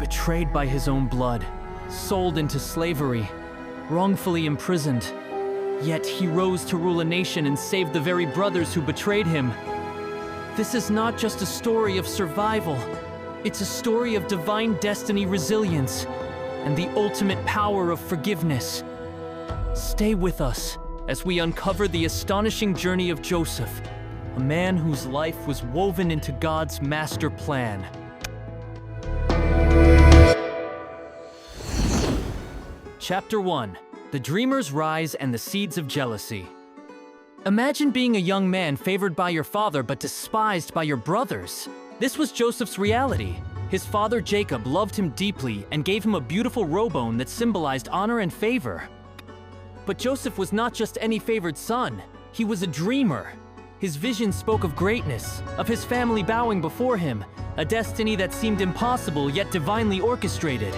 betrayed by his own blood, sold into slavery, wrongfully imprisoned. Yet he rose to rule a nation and saved the very brothers who betrayed him. This is not just a story of survival. It's a story of divine destiny, resilience, and the ultimate power of forgiveness. Stay with us as we uncover the astonishing journey of Joseph, a man whose life was woven into God's master plan. Chapter 1. The Dreamer's Rise and the Seeds of Jealousy. Imagine being a young man favored by your father but despised by your brothers. This was Joseph's reality. His father Jacob loved him deeply and gave him a beautiful robe that symbolized honor and favor. But Joseph was not just any favored son. He was a dreamer. His vision spoke of greatness, of his family bowing before him, a destiny that seemed impossible yet divinely orchestrated.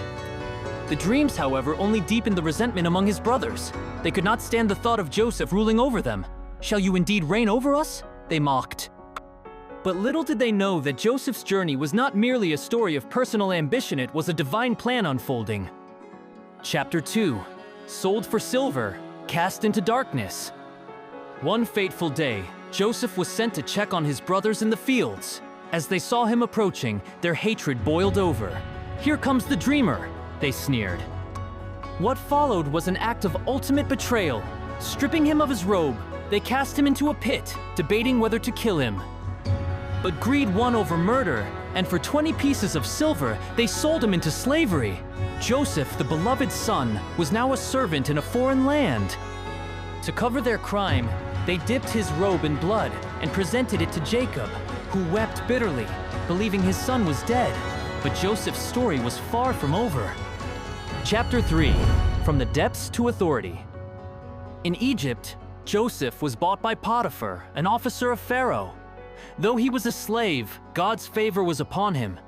The dreams, however, only deepened the resentment among his brothers. They could not stand the thought of Joseph ruling over them. "Shall you indeed reign over us?" they mocked. But little did they know that Joseph's journey was not merely a story of personal ambition, it was a divine plan unfolding. Chapter 2. Sold for silver, cast into darkness. One fateful day, Joseph was sent to check on his brothers in the fields. As they saw him approaching, their hatred boiled over. "Here comes the dreamer," they sneered. What followed was an act of ultimate betrayal. Stripping him of his robe, they cast him into a pit, debating whether to kill him. But greed won over murder, and for 20 pieces of silver, they sold him into slavery. Joseph, the beloved son, was now a servant in a foreign land. To cover their crime, they dipped his robe in blood and presented it to Jacob, who wept bitterly, believing his son was dead. But Joseph's story was far from over. Chapter 3. From the Depths to Authority. In Egypt, Joseph was bought by Potiphar, an officer of Pharaoh. Though he was a slave, God's favor was upon him.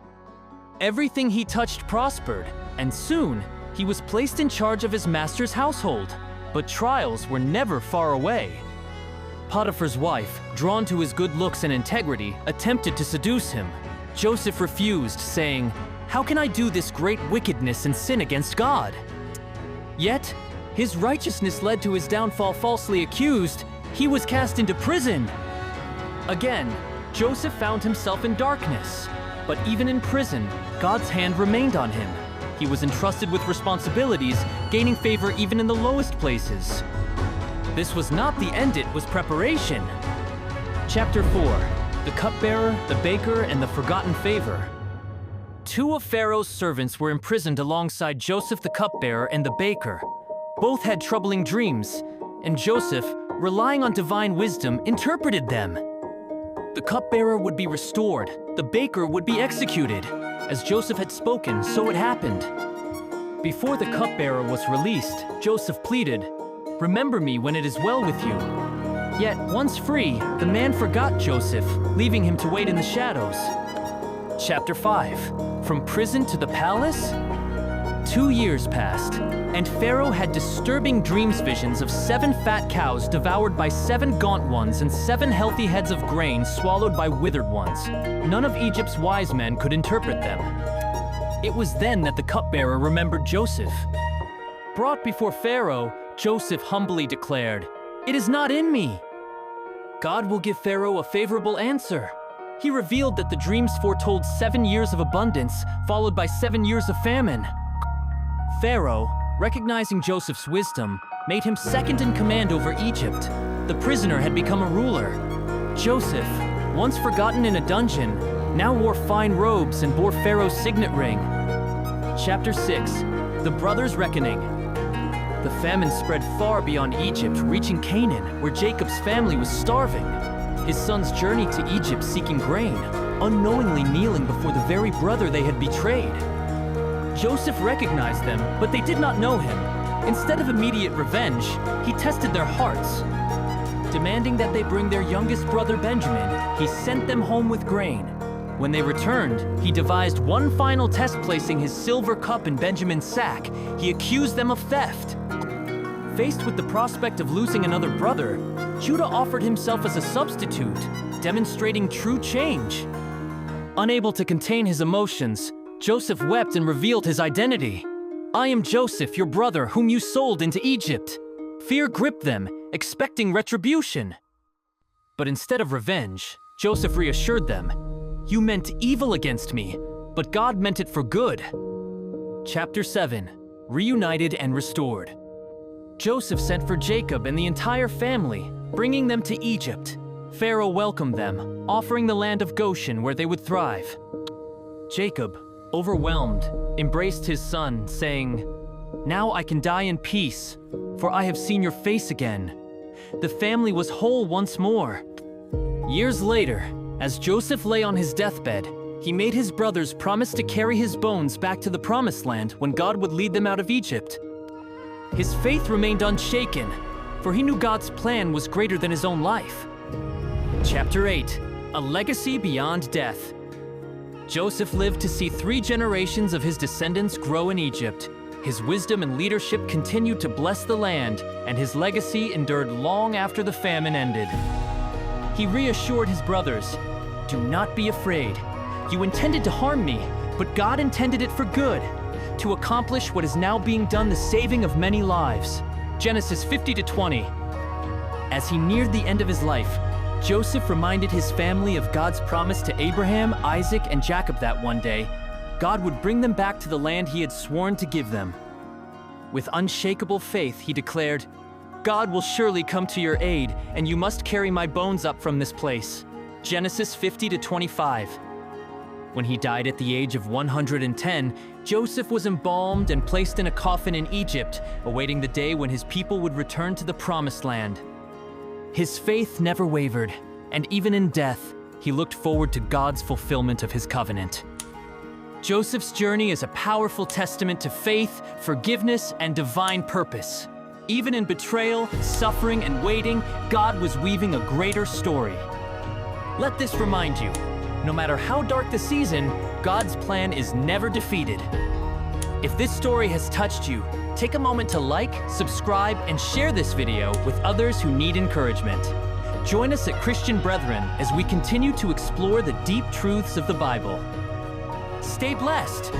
Everything he touched prospered, and soon he was placed in charge of his master's household. But trials were never far away. Potiphar's wife, drawn to his good looks and integrity, attempted to seduce him. Joseph refused, saying, "How can I do this great wickedness and sin against God?" Yet, his righteousness led to his downfall. Falsely accused, he was cast into prison. Again, Joseph found himself in darkness. But even in prison, God's hand remained on him. He was entrusted with responsibilities, gaining favor even in the lowest places. This was not the end, it was preparation. Chapter 4. The cupbearer, the baker, and the forgotten favor. Two of Pharaoh's servants were imprisoned alongside Joseph the cupbearer and the baker. Both had troubling dreams, and Joseph, relying on divine wisdom, interpreted them. The cupbearer would be restored, the baker would be executed. As Joseph had spoken, so it happened. Before the cupbearer was released, Joseph pleaded, "Remember me when it is well with you." Yet, once free, the man forgot Joseph, leaving him to wait in the shadows. Chapter 5. From prison to the palace? 2 years passed, and Pharaoh had disturbing visions of 7 fat cows devoured by 7 gaunt ones and 7 healthy heads of grain swallowed by withered ones. None of Egypt's wise men could interpret them. It was then that the cupbearer remembered Joseph. Brought before Pharaoh, Joseph humbly declared, "It is not in me." God will give Pharaoh a favorable answer. He revealed that the dreams foretold 7 years of abundance, followed by 7 years of famine. Pharaoh, recognizing Joseph's wisdom, made him second in command over Egypt. The prisoner had become a ruler. Joseph, once forgotten in a dungeon, now wore fine robes and bore Pharaoh's signet ring. Chapter 6. The Brothers' Reckoning. The famine spread far beyond Egypt, reaching Canaan, where Jacob's family was starving. His sons journeyed to Egypt seeking grain, unknowingly kneeling before the very brother they had betrayed. Joseph recognized them, but they did not know him. Instead of immediate revenge, he tested their hearts. Demanding that they bring their youngest brother Benjamin, he sent them home with grain. When they returned, he devised one final test, placing his silver cup in Benjamin's sack. He accused them of theft. Faced with the prospect of losing another brother, Judah offered himself as a substitute, demonstrating true change. Unable to contain his emotions, Joseph wept and revealed his identity. "I am Joseph, your brother, whom you sold into Egypt." Fear gripped them, expecting retribution. But instead of revenge, Joseph reassured them, "You meant evil against me, but God meant it for good." Chapter 7. Reunited and Restored. Joseph sent for Jacob and the entire family, bringing them to Egypt. Pharaoh welcomed them, offering the land of Goshen where they would thrive. Jacob, overwhelmed, embraced his son, saying, "Now I can die in peace, for I have seen your face again." The family was whole once more. Years later, as Joseph lay on his deathbed, he made his brothers promise to carry his bones back to the Promised Land when God would lead them out of Egypt. His faith remained unshaken, for he knew God's plan was greater than his own life. Chapter 8. A Legacy Beyond Death. Joseph lived to see 3 generations of his descendants grow in Egypt. His wisdom and leadership continued to bless the land, and his legacy endured long after the famine ended. He reassured his brothers, "Do not be afraid. You intended to harm me, but God intended it for good, to accomplish what is now being done, the saving of many lives." Genesis 50-20. As he neared the end of his life, Joseph reminded his family of God's promise to Abraham, Isaac, and Jacob that one day, God would bring them back to the land he had sworn to give them. With unshakable faith, he declared, "God will surely come to your aid, and you must carry my bones up from this place." Genesis 50-25. When he died at the age of 110, Joseph was embalmed and placed in a coffin in Egypt, awaiting the day when his people would return to the Promised Land. His faith never wavered, and even in death, he looked forward to God's fulfillment of his covenant. Joseph's journey is a powerful testament to faith, forgiveness, and divine purpose. Even in betrayal, suffering, and waiting, God was weaving a greater story. Let this remind you, no matter how dark the season, God's plan is never defeated. If this story has touched you, take a moment to like, subscribe, and share this video with others who need encouragement. Join us at Christian Brethren as we continue to explore the deep truths of the Bible. Stay blessed.